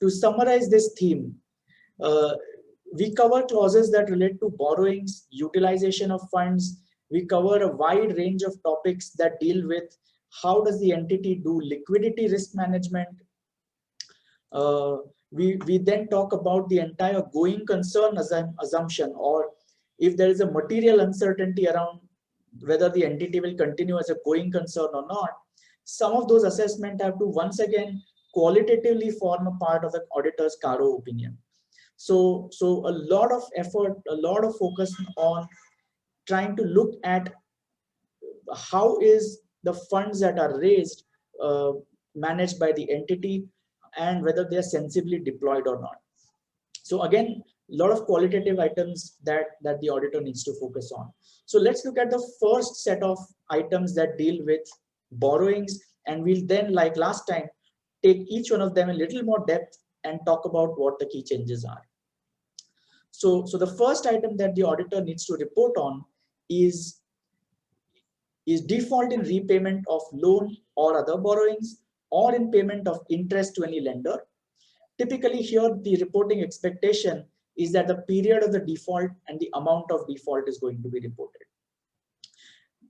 To summarize this theme, we cover clauses that relate to borrowings, utilization of funds. We cover a wide range of topics that deal with how does the entity do liquidity risk management. We then talk about the entire going concern assumption, or if there is a material uncertainty around whether the entity will continue as a going concern or not. Some of those assessments have to once again qualitatively form a part of the auditor's CARO opinion. So a lot of effort, a lot of focus on trying to look at how is the funds that are raised managed by the entity, and whether they are sensibly deployed or not. So again, a lot of qualitative items that the auditor needs to focus on. So let's look at the first set of items that deal with borrowings, and we'll then, like last time, take each one of them in a little more depth and talk about what the key changes are. So the first item that the auditor needs to report on is default in repayment of loan or other borrowings, or in payment of interest to any lender. Typically here, the reporting expectation is that the period of the default and the amount of default is going to be reported.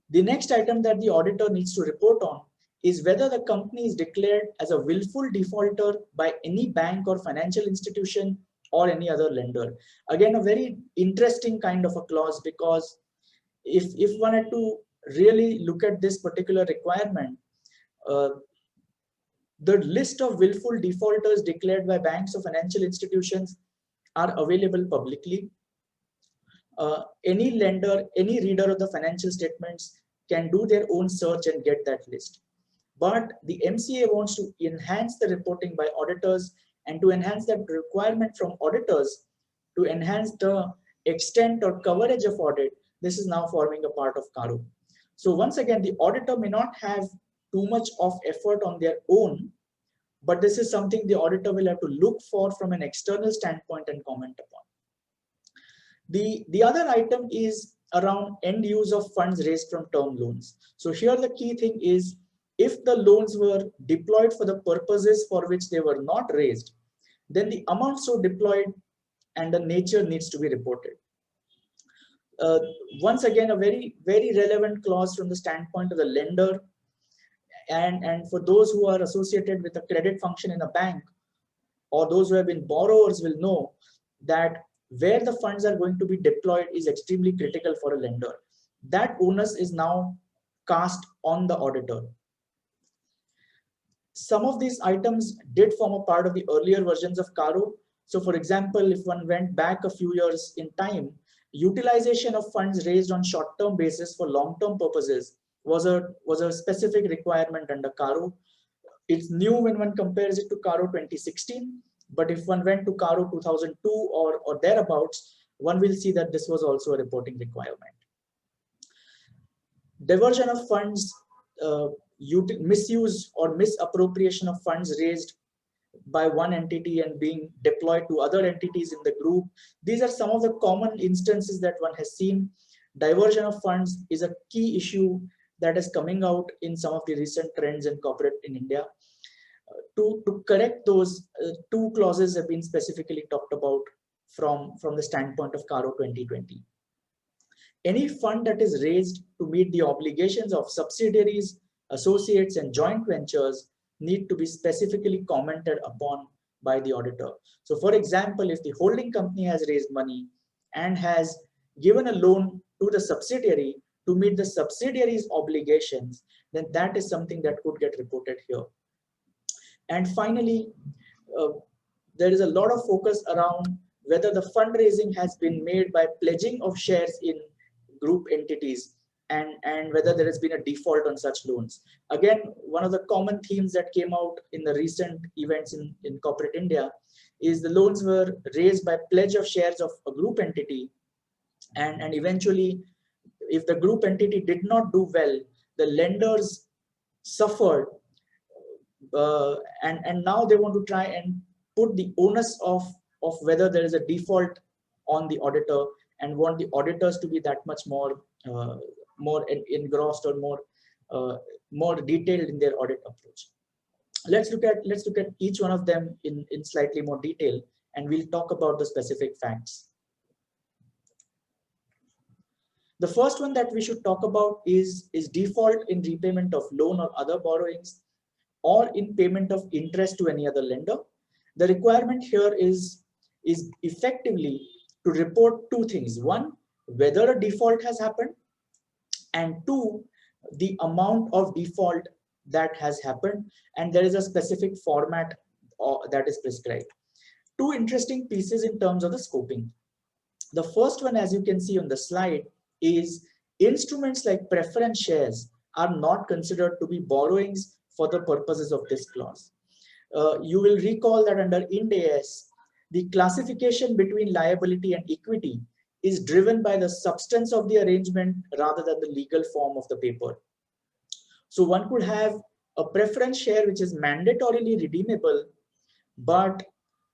The next item that the auditor needs to report on is whether the company is declared as a willful defaulter by any bank or financial institution or any other lender. Again, a very interesting kind of a clause, because if one had to really look at this particular requirement, the list of willful defaulters declared by banks or financial institutions are available publicly. Any lender, any reader of the financial statements can do their own search and get that list. But the MCA wants to enhance the reporting by auditors, and to enhance that requirement from auditors, to enhance the extent or coverage of audit, this is now forming a part of CARO. So once again, the auditor may not have too much of effort on their own, but this is something the auditor will have to look for from an external standpoint and comment upon. The other item is around end use of funds raised from term loans. So here the key thing is, if the loans were deployed for the purposes for which they were not raised, then the amount so deployed and the nature needs to be reported. Once again, a very relevant clause from the standpoint of the lender, and for those who are associated with a credit function in a bank, or those who have been borrowers will know that where the funds are going to be deployed is extremely critical for a lender. That onus is now cast on the auditor. Some of these items did form a part of the earlier versions of CARO. So for example, if one went back a few years in time, utilization of funds raised on short-term basis for long-term purposes was a specific requirement under CARO. It's new when one compares it to CARO 2016, but if one went to CARO 2002 or thereabouts, one will see that this was also a reporting requirement. Diversion of funds, misuse or misappropriation of funds raised by one entity and being deployed to other entities in the group. These are some of the common instances that one has seen. Diversion of funds is a key issue that is coming out in some of the recent trends in corporate in India. To correct those, two clauses have been specifically talked about from the standpoint of CARO 2020. Any fund that is raised to meet the obligations of subsidiaries, associates, and joint ventures need to be specifically commented upon by the auditor. So for example, if the holding company has raised money and has given a loan to the subsidiary to meet the subsidiary's obligations, then that is something that could get reported here. And finally, there is a lot of focus around whether the fundraising has been made by pledging of shares in group entities, and whether there has been a default on such loans. Again, one of the common themes that came out in the recent events in corporate India is the loans were raised by pledge of shares of a group entity, and eventually, if the group entity did not do well, the lenders suffered, and now they want to try and put the onus of whether there is a default on the auditor, and want the auditors to be that much more engrossed or more detailed in their audit approach. Let's look at each one of them in slightly more detail, and we'll talk about the specific facts. The first one that we should talk about is default in repayment of loan or other borrowings, or in payment of interest to any other lender. The requirement here is effectively to report two things. One, whether a default has happened, and two, the amount of default that has happened, and there is a specific format that is prescribed. Two interesting pieces in terms of the scoping. The first one, as you can see on the slide, is instruments like preference shares are not considered to be borrowings for the purposes of this clause. You will recall that under Ind AS, the classification between liability and equity is driven by the substance of the arrangement rather than the legal form of the paper. So one could have a preference share which is mandatorily redeemable, but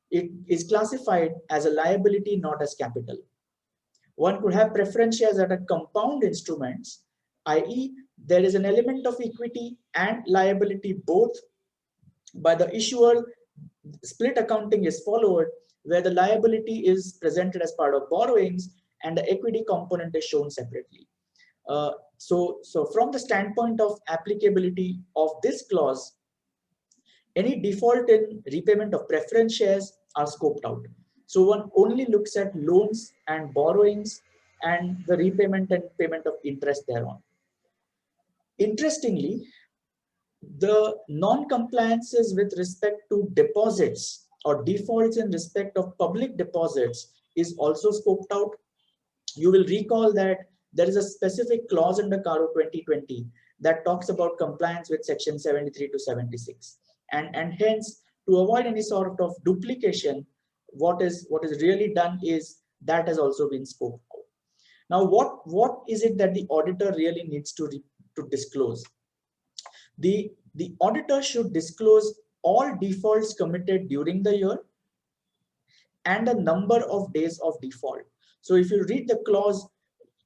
it is classified as a liability, not as capital. One could have preference shares that are compound instruments, i.e., there is an element of equity and liability both. By the issuer, split accounting is followed, where the liability is presented as part of borrowings and the equity component is shown separately. So from the standpoint of applicability of this clause, any default in repayment of preference shares are scoped out. So one only looks at loans and borrowings and the repayment and payment of interest thereon. Interestingly, the non-compliances with respect to deposits or defaults in respect of public deposits is also scoped out. You will recall that there is a specific clause under CARO 2020 that talks about compliance with section 73 to 76. And hence, to avoid any sort of duplication, what is really done is that has also been scoped out. Now, what is it that the auditor really needs to disclose? The auditor should disclose all defaults committed during the year and the number of days of default. So if you read the clause,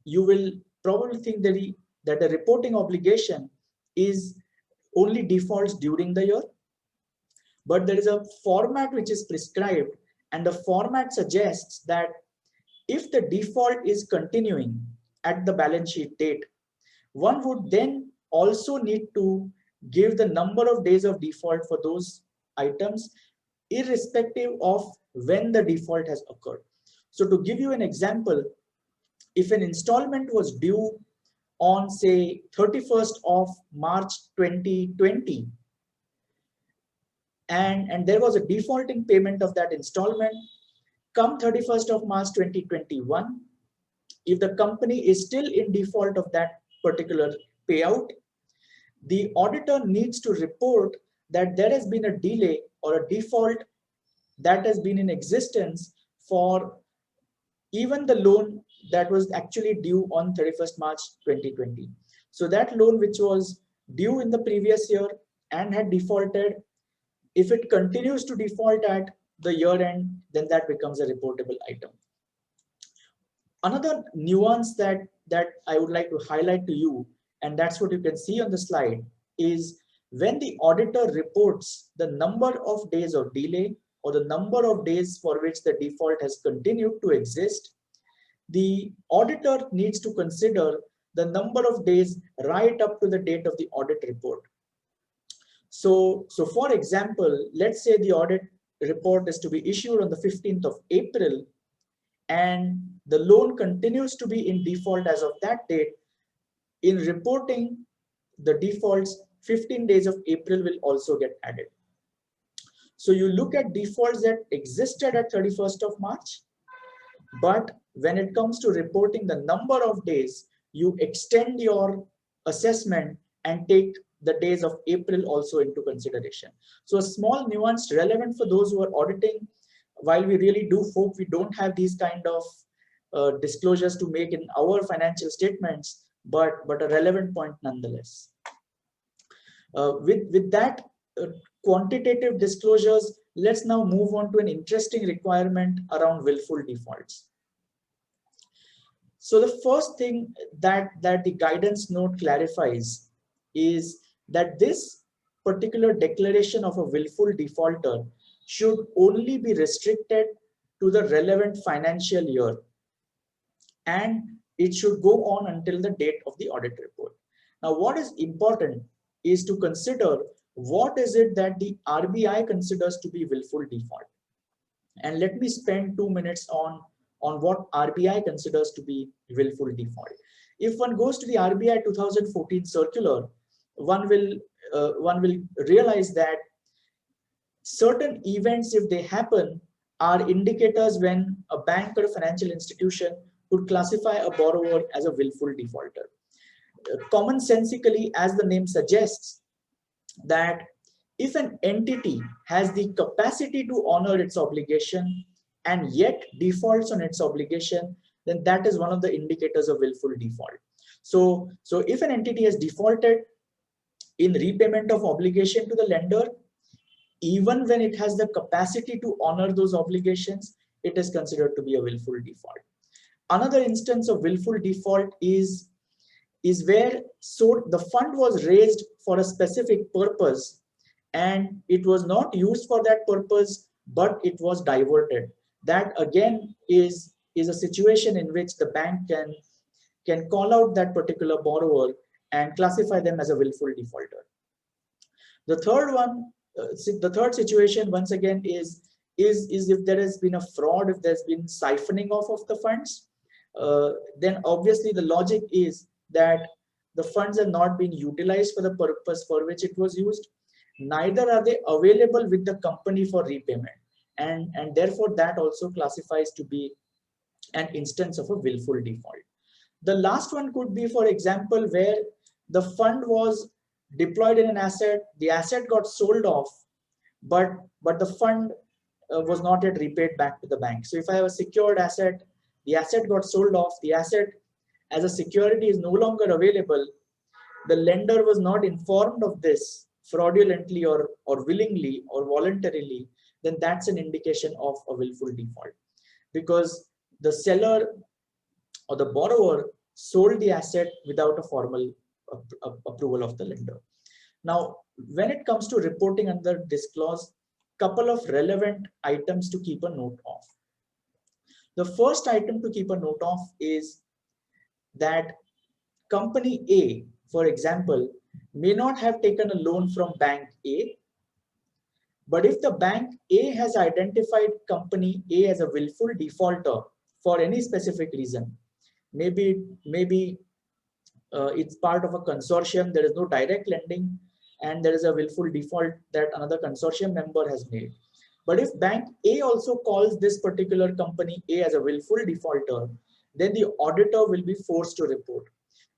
you will probably think that the reporting obligation is only defaults during the year. But there is a format which is prescribed, and the format suggests that if the default is continuing at the balance sheet date, one would then also need to give the number of days of default for those items, irrespective of when the default has occurred. So to give you an example, if an installment was due on, say, 31st of March 2020, and there was a default in payment of that installment, come 31st of March 2021, if the company is still in default of that particular payout, the auditor needs to report that there has been a delay or a default that has been in existence for even the loan that was actually due on 31st March 2020. So that loan which was due in the previous year and had defaulted, if it continues to default at the year end, then that becomes a reportable item. Another nuance that I would like to highlight to you, and that's what you can see on the slide, is when the auditor reports the number of days of delay or the number of days for which the default has continued to exist, the auditor needs to consider the number of days right up to the date of the audit report. So for example, let's say the audit report is to be issued on the 15th of April, and the loan continues to be in default as of that date. In reporting the defaults, 15 days of April will also get added. So you look at defaults that existed at 31st of March, but when it comes to reporting the number of days, you extend your assessment and take the days of April also into consideration. So a small nuance relevant for those who are auditing, while we really do hope we don't have these kind of disclosures to make in our financial statements, but a relevant point nonetheless. With that quantitative disclosures, let's now move on to an interesting requirement around willful defaults. So the first thing that the guidance note clarifies is that this particular declaration of a willful defaulter should only be restricted to the relevant financial year, and it should go on until the date of the audit report. Now, what is important is to consider what is it that the RBI considers to be willful default. And let me spend 2 minutes on what RBI considers to be willful default. If one goes to the RBI 2014 circular, one will realize that certain events, if they happen, are indicators when a bank or a financial institution would classify a borrower as a willful defaulter. Commonsensically, as the name suggests, that if an entity has the capacity to honor its obligation and yet defaults on its obligation, then that is one of the indicators of willful default. So if an entity has defaulted in repayment of obligation to the lender, even when it has the capacity to honor those obligations, it is considered to be a willful default. Another instance of willful default is where the fund was raised for a specific purpose and it was not used for that purpose, but it was diverted. That again is a situation in which the bank can call out that particular borrower and classify them as a willful defaulter. The third situation, once again, is if there has been a fraud, if there's been siphoning off of the funds, then obviously the logic is that the funds are not being utilized for the purpose for which it was used, neither are they available with the company for repayment, and therefore that also classifies to be an instance of a willful default. The last one could be, for example, where the fund was deployed in an asset, the asset got sold off, but the fund was not yet repaid back to the bank. So if I have a secured asset, the asset got sold off, the asset as a security is no longer available, the lender was not informed of this fraudulently or willingly or voluntarily, then that's an indication of a willful default, because the seller or the borrower sold the asset without a formal approval of the lender. Now, when it comes to reporting under this clause, couple of relevant items to keep a note of. The first item to keep a note of is that company A, for example, may not have taken a loan from bank A, but if the bank A has identified company A as a willful defaulter for any specific reason, maybe it's part of a consortium, there is no direct lending, and there is a willful default that another consortium member has made. But if bank A also calls this particular company A as a willful defaulter, then the auditor will be forced to report.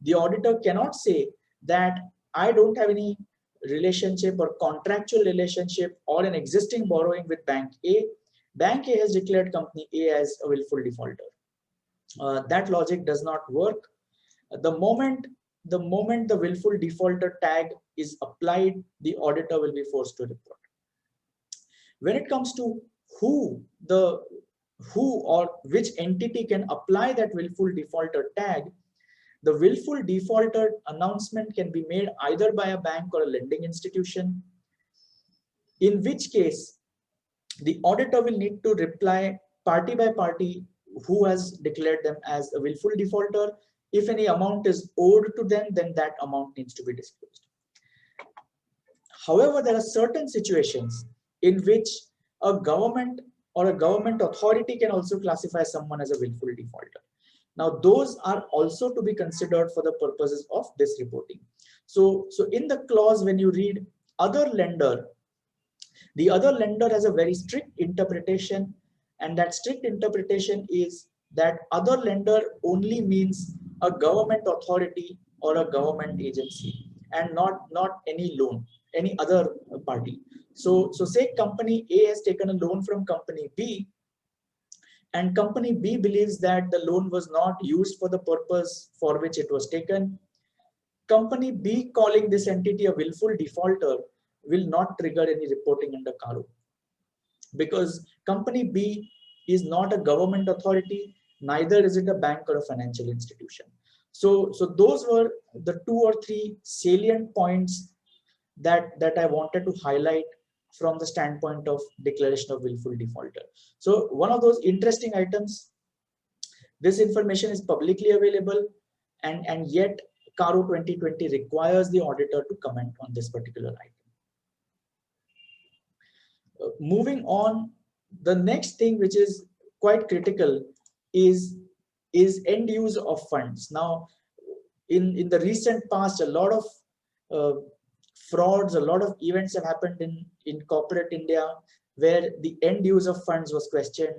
The auditor cannot say that I don't have any relationship or contractual relationship or an existing borrowing with bank A. Bank A has declared company A as a willful defaulter. That logic does not work. The moment the willful defaulter tag is applied, the auditor will be forced to report. When it comes to who or which entity can apply that willful defaulter tag, the willful defaulter announcement can be made either by a bank or a lending institution, in which case the auditor will need to reply party by party who has declared them as a willful defaulter. If any amount is owed to them, then that amount needs to be disclosed. However, there are certain situations in which a government or a government authority can also classify someone as a willful defaulter. Now, those are also to be considered for the purposes of this reporting. So in the clause, when you read other lender, the other lender has a very strict interpretation, and that strict interpretation is that other lender only means a government authority or a government agency, and not any loan, any other party. So say company A has taken a loan from company B, and company B believes that the loan was not used for the purpose for which it was taken. Company B calling this entity a willful defaulter will not trigger any reporting under CARO, because company B is not a government authority, neither is it a bank or a financial institution. So those were the 2 or 3 salient points that I wanted to highlight from the standpoint of declaration of willful defaulter. So one of those interesting items, this information is publicly available, and yet CARO 2020 requires the auditor to comment on this particular item. Moving on, the next thing which is quite critical is end use of funds. Now, in the recent past, a lot of frauds, a lot of events have happened in corporate India where the end use of funds was questioned.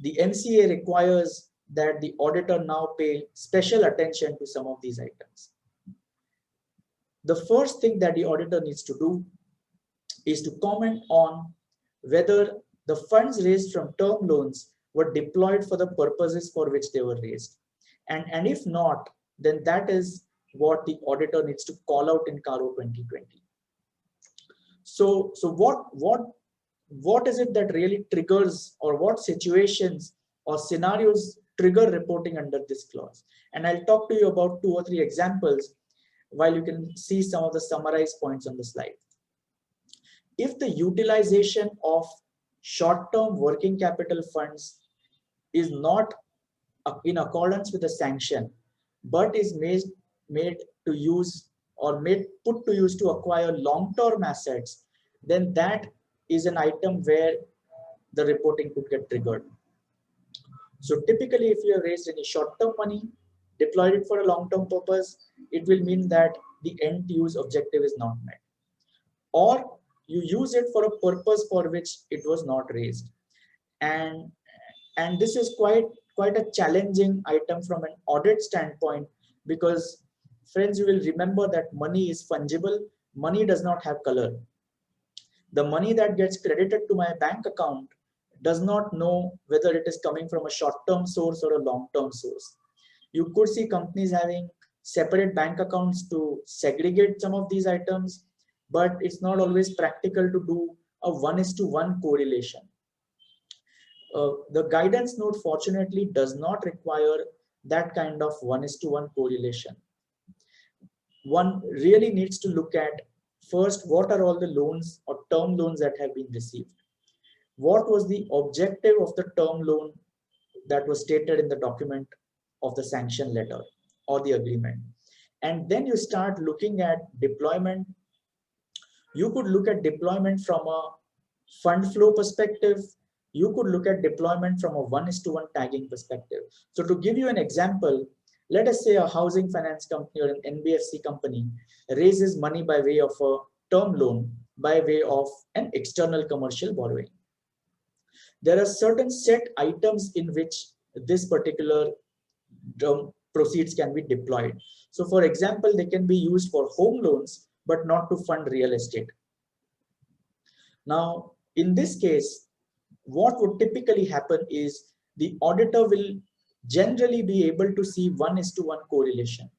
The MCA requires that the auditor now pay special attention to some of these items. The first thing that the auditor needs to do is to comment on whether the funds raised from term loans were deployed for the purposes for which they were raised. And if not, then that is what the auditor needs to call out in CARO 2020. So what is it that really triggers, or what situations or scenarios trigger reporting under this clause? And I'll talk to you about 2 or 3 examples while you can see some of the summarized points on the slide. If the utilization of short-term working capital funds is not in accordance with the sanction, but is made to use or put to use to acquire long-term assets, then that is an item where the reporting could get triggered. So typically, if you have raised any short-term money, deployed it for a long-term purpose, it will mean that the end use objective is not met. Or you use it for a purpose for which it was not raised. And this is quite a challenging item from an audit standpoint, because friends, you will remember that money is fungible. Money does not have color. The money that gets credited to my bank account does not know whether it is coming from a short-term source or a long-term source. You could see companies having separate bank accounts to segregate some of these items, but it's not always practical to do a 1:1 correlation. The guidance note fortunately does not require that kind of 1:1 correlation. One really needs to look at first, what are all the loans or term loans that have been received? What was the objective of the term loan that was stated in the document of the sanction letter or the agreement? And then you start looking at deployment. You could look at deployment from a fund flow perspective. You could look at deployment from a 1:1 tagging perspective. So to give you an example, let us say a housing finance company or an NBFC company raises money by way of a term loan, by way of an external commercial borrowing. There are certain set items in which this particular proceeds can be deployed. So for example, they can be used for home loans, but not to fund real estate. Now, in this case, what would typically happen is the auditor will generally be able to see 1:1 correlation,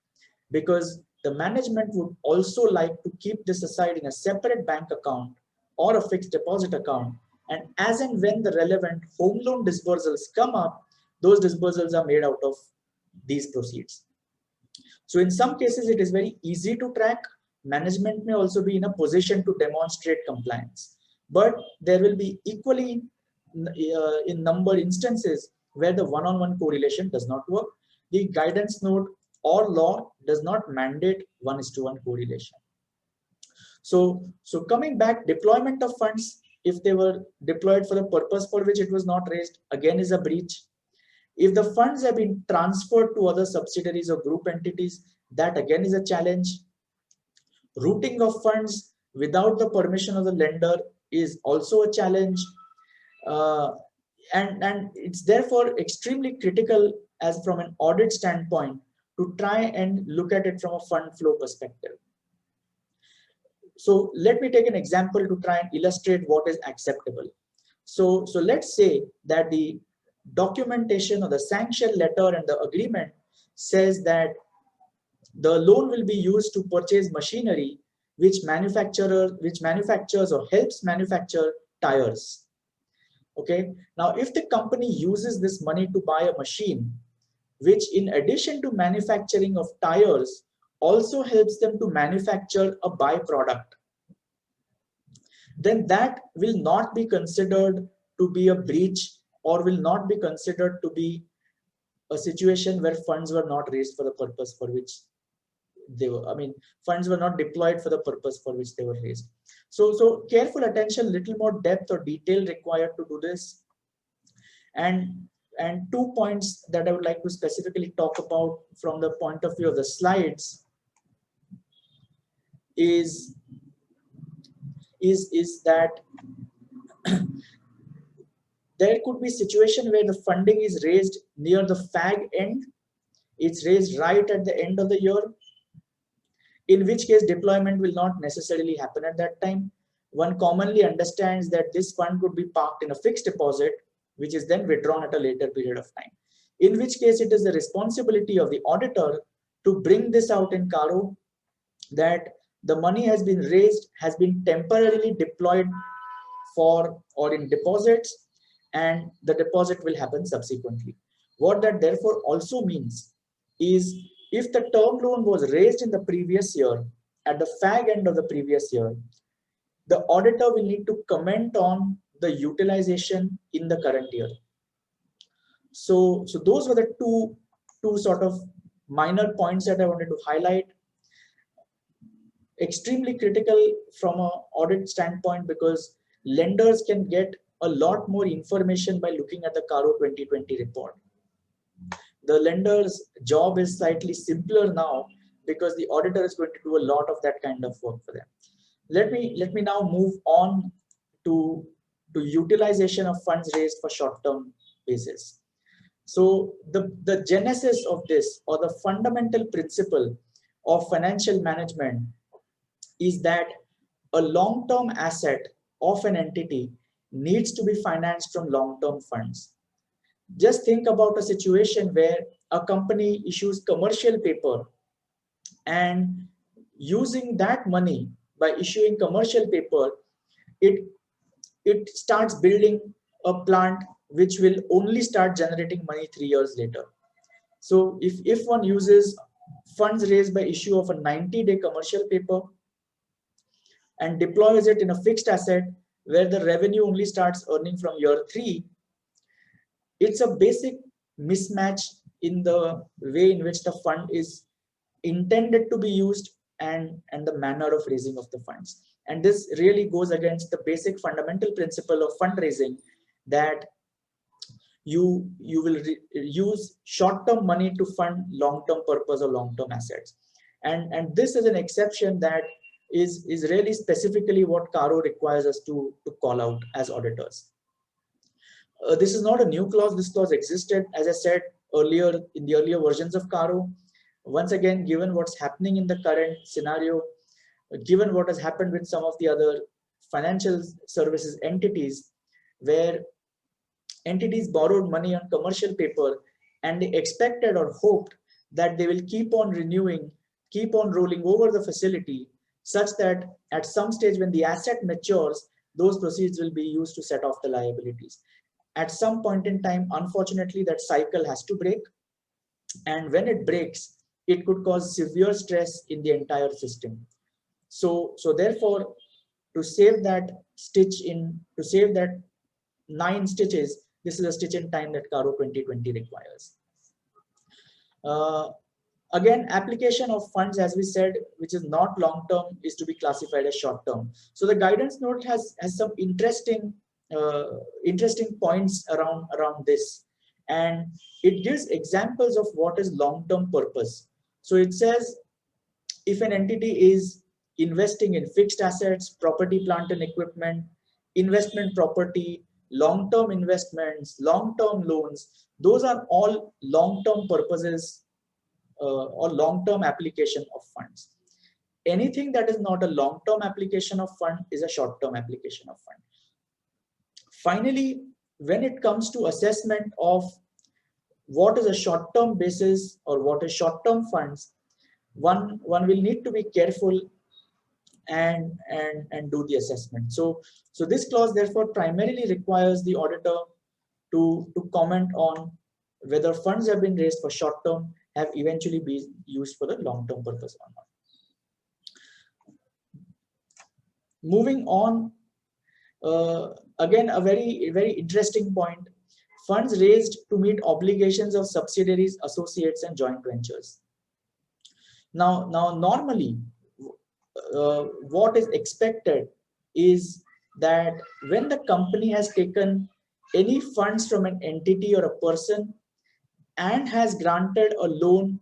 because the management would also like to keep this aside in a separate bank account or a fixed deposit account. And as and when the relevant home loan disbursals come up, those disbursals are made out of these proceeds. So in some cases, it is very easy to track. Management may also be in a position to demonstrate compliance, but there will be equally in number instances where the one-on-one correlation does not work. The guidance note or law does not mandate 1:1 correlation. So coming back, deployment of funds, if they were deployed for the purpose for which it was not raised, again is a breach. If the funds have been transferred to other subsidiaries or group entities, that again is a challenge. Routing of funds without the permission of the lender is also a challenge. And it's therefore extremely critical, as from an audit standpoint, to try and look at it from a fund flow perspective. So let me take an example to try and illustrate what is acceptable. So let's say that the documentation or the sanction letter and the agreement says that the loan will be used to purchase machinery which manufactures or helps manufacture tires. Okay, now if the company uses this money to buy a machine which, in addition to manufacturing of tires, also helps them to manufacture a byproduct, then that will not be considered to be a breach, or will not be considered to be a situation where funds were not raised for the purpose for which they were, funds were not deployed for the purpose for which they were raised. So careful attention, little more depth or detail required to do this. And 2 points that I would like to specifically talk about from the point of view of the slides is that there could be a situation where the funding is raised near the fag end. It's raised right at the end of the year, in which case deployment will not necessarily happen at that time. One commonly understands that this fund would be parked in a fixed deposit, which is then withdrawn at a later period of time. In which case it is the responsibility of the auditor to bring this out in CARO that the money has been raised, has been temporarily deployed for or in deposits, and the deposit will happen subsequently. What that therefore also means is, if the term loan was raised in the previous year, at the fag end of the previous year, the auditor will need to comment on the utilization in the current year. So those were the two sort of minor points that I wanted to highlight. Extremely critical from an audit standpoint, because lenders can get a lot more information by looking at the CARO 2020 report. The lender's job is slightly simpler now because the auditor is going to do a lot of that kind of work for them. Let me now move on to utilization of funds raised for short-term basis. So the genesis of this, or the fundamental principle of financial management, is that a long-term asset of an entity needs to be financed from long-term funds. Just think about a situation where a company issues commercial paper, and using that money by issuing commercial paper, it starts building a plant which will only start generating money 3 years later. So if one uses funds raised by issue of a 90-day commercial paper and deploys it in a fixed asset where the revenue only starts earning from year 3, it's a basic mismatch in the way in which the fund is intended to be used and the manner of raising of the funds. And this really goes against the basic fundamental principle of fundraising, that you will use short-term money to fund long-term purpose or long-term assets. And this is an exception that is really specifically what CARO requires us to call out as auditors. This is not a new clause. This clause existed, as I said earlier, in the earlier versions of CARO. Once again, given what's happening in the current scenario, given what has happened with some of the other financial services entities, where entities borrowed money on commercial paper and they expected or hoped that they will keep on renewing, keep on rolling over the facility, such that at some stage when the asset matures, those proceeds will be used to set off the liabilities. At some point in time, unfortunately, that cycle has to break. And when it breaks, it could cause severe stress in the entire system. So therefore, to save that 9 stitches, this is a stitch in time that CARO 2020 requires. Again, application of funds, as we said, which is not long-term, is to be classified as short-term. So the guidance note has some interesting points around this, and it gives examples of what is long-term purpose. So it says, if an entity is investing in fixed assets, property, plant and equipment, investment property, long-term investments, long-term loans, those are all long-term purposes or long-term application of funds. Anything that is not a long-term application of fund is a short-term application of fund. Finally, when it comes to assessment of what is a short-term basis or what is short-term funds, one will need to be careful and do the assessment. So this clause therefore primarily requires the auditor to comment on whether funds have been raised for short-term have eventually been used for the long-term purpose or not. Moving on, again, a very interesting point. Funds raised to meet obligations of subsidiaries, associates, and joint ventures. Now normally, what is expected is that when the company has taken any funds from an entity or a person and has granted a loan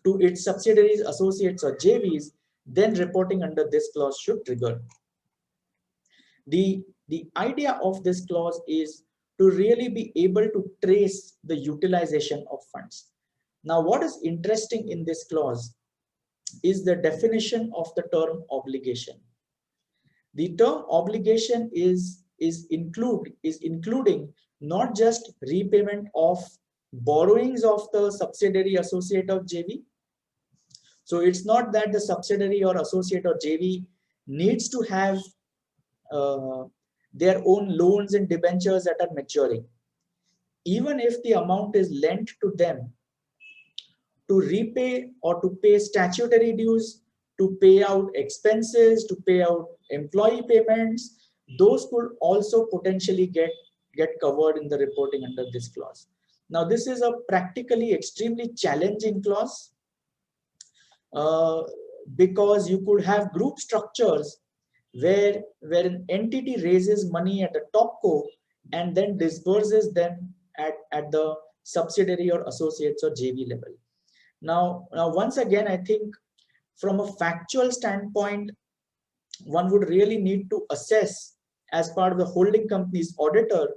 to its subsidiaries, associates, or JVs, then reporting under this clause should trigger. The idea of this clause is to really be able to trace the utilization of funds. Now, what is interesting in this clause is the definition of the term obligation. The term obligation is including not just repayment of borrowings of the subsidiary, associate, or JV. So it's not that the subsidiary or associate or JV needs to have their own loans and debentures that are maturing. Even if the amount is lent to them to repay or to pay statutory dues, to pay out expenses, to pay out employee payments, those could also potentially get covered in the reporting under this clause. Now, this is a practically extremely challenging clause because you could have group structures where an entity raises money at the top co and then disburses them at the subsidiary or associates or JV level. Now once again, I think from a factual standpoint, one would really need to assess as part of the holding company's auditor,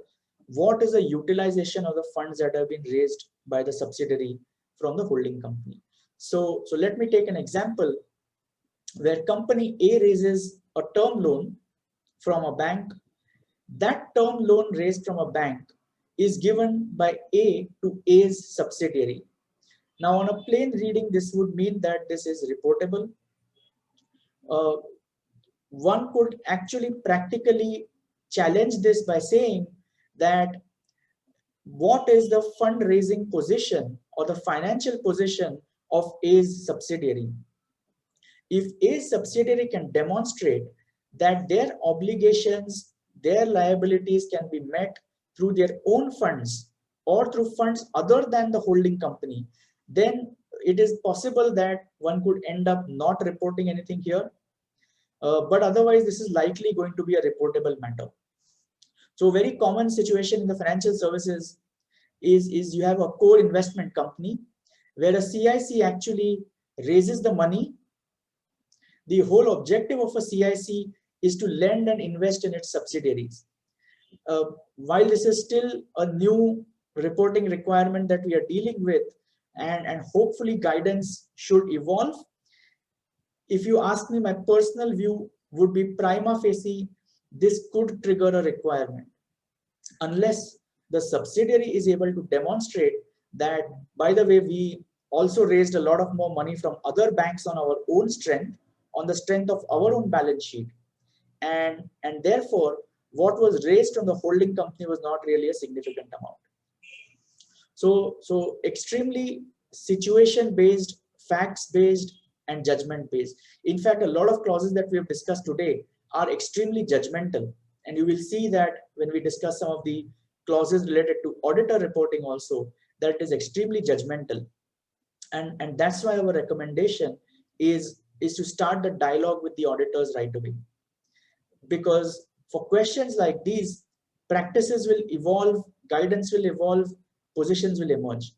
what is the utilization of the funds that have been raised by the subsidiary from the holding company. So let me take an example where company A raises a term loan from a bank. That term loan raised from a bank is given by A to A's subsidiary. Now, on a plain reading, this would mean that this is reportable. One could actually practically challenge this by saying that what is the fundraising position or the financial position of A's subsidiary? If a subsidiary can demonstrate that their obligations, their liabilities can be met through their own funds or through funds other than the holding company, then it is possible that one could end up not reporting anything here. But otherwise, this is likely going to be a reportable matter. So a very common situation in the financial services is you have a core investment company where a CIC actually raises the money. The whole objective of a CIC is to lend and invest in its subsidiaries. While this is still a new reporting requirement that we are dealing with, and hopefully guidance should evolve, if you ask me, my personal view would be prima facie, this could trigger a requirement. Unless the subsidiary is able to demonstrate that, by the way, we also raised a lot of more money from other banks on our own strength, on the strength of our own balance sheet. And therefore, what was raised from the holding company was not really a significant amount. So extremely situation-based, facts-based, and judgment-based. In fact, a lot of clauses that we have discussed today are extremely judgmental. And you will see that when we discuss some of the clauses related to auditor reporting also, that is extremely judgmental. And that's why our recommendation is to start the dialogue with the auditors right away. Because for questions like these, practices will evolve, guidance will evolve, positions will emerge.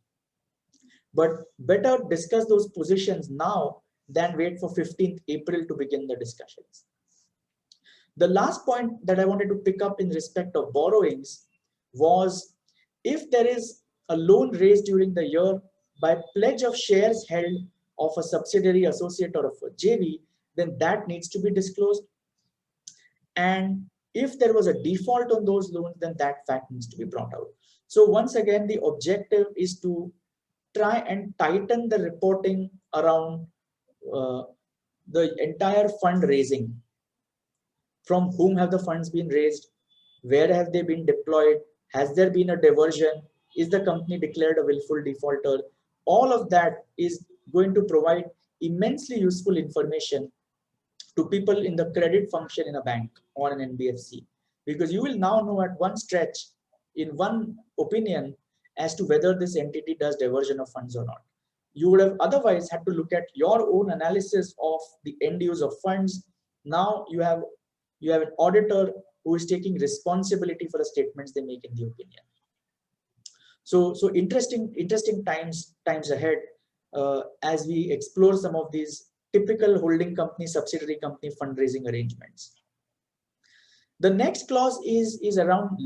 But better discuss those positions now than wait for 15th April to begin the discussions. The last point that I wanted to pick up in respect of borrowings was, if there is a loan raised during the year by pledge of shares held of a subsidiary, associate, or of a JV, then that needs to be disclosed. And if there was a default on those loans, then that fact needs to be brought out. So once again, the objective is to try and tighten the reporting around the entire fundraising. From whom have the funds been raised? Where have they been deployed? Has there been a diversion? Is the company declared a willful defaulter? All of that is going to provide immensely useful information to people in the credit function in a bank or an NBFC, because you will now know at one stretch, in one opinion, as to whether this entity does diversion of funds or not. You would have otherwise had to look at your own analysis of the end use of funds. Now you have an auditor who is taking responsibility for the statements they make in the opinion. So interesting times ahead as we explore some of these typical holding company, subsidiary company fundraising arrangements. The next clause is around